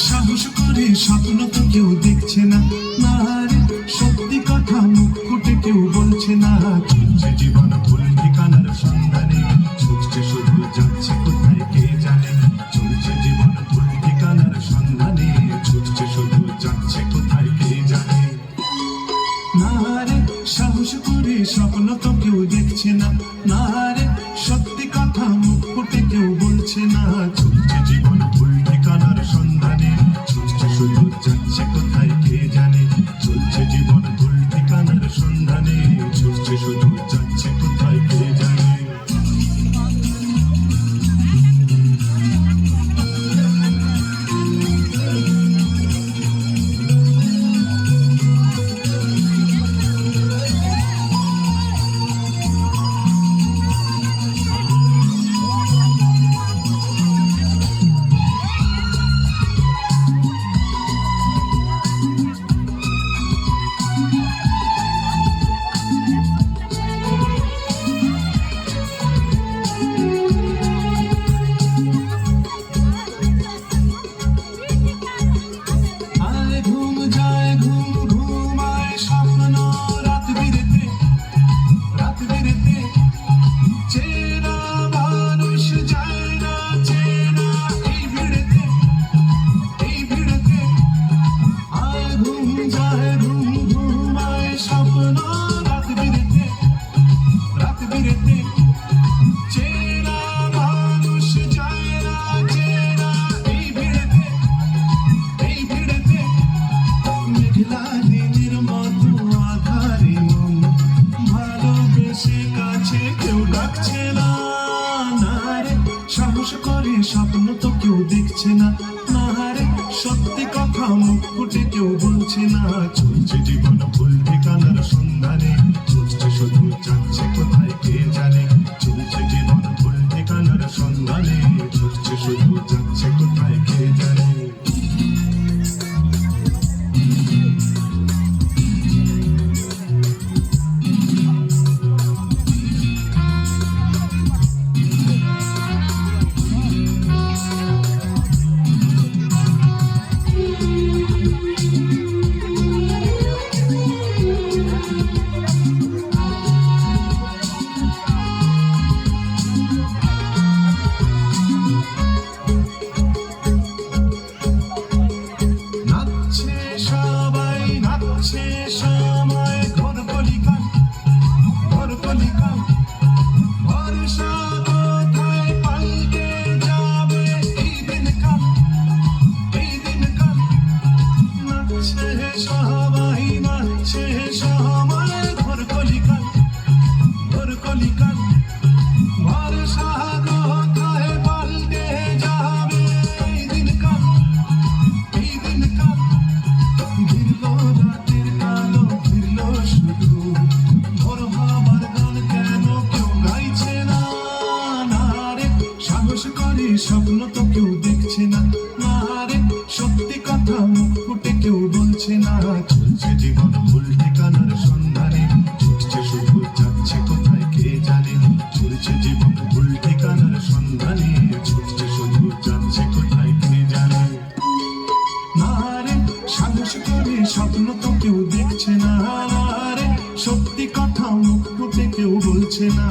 সাহস করে স্বপ্ন তো কেউ দেখছে না, না রে সত্যি কথা মুখ ফুটে কেউ বলছে না। চলছে জীবন ভুল ঠিকানার সন্ধানে, ছুটছে শুধু যাচ্ছে কোথায় কে জানে। চলছে জীবন ভুল ঠিকানার সন্ধানে, ছুটছে শুধু যাচ্ছে কোথায় কে জানে। না রে সাহস করে স্বপ্ন তো কেউ দেখছে না, না রে সত্যি কথা মুখ ফুটে কেউ বলছে না। চলছে জীবন ভুল ঠিকানার সন্ধানে, ছুটছে শুধু যাচ্ছে কোথায় কে জানে। চলছে জীবন ভুল ঠিকানার সন্ধানে, ছুটছে শুধু যাচ্ছে কোথায় কে জানে। সাহস করে স্বপ্ন তো কেউ দেখছে না, না রে সত্যি কথা মুখ ফুটে কেউ বলছে না। চলছে জীবন ভুল ঠিকানার সন্ধানে, ছুটছে শুধু যাচ্ছে কোথায় কে জানে। চলছে জীবন ভুল ঠিকানার সন্ধানে, ছুটছে শুধু যাচ্ছে কোথায় কে জানে। স্বপ্ন তো কেউ দেখছে না, না রে সত্যি কথা মুখ ফুটে কেউ বলছে না। চলছে জীবন ভুল ঠিকানার সন্ধানে, ছুটছে শুধু যাচ্ছে কোথায় কে জানে। চলছে জীবন ভুল ঠিকানার সন্ধানে, ছুটছে শুধু যাচ্ছে কোথায় কে জানে। না রে সাহস করে স্বপ্ন তো কেউ দেখছে না, না রে সত্যি কথা মুখ ফুটে কেউ বলছে না।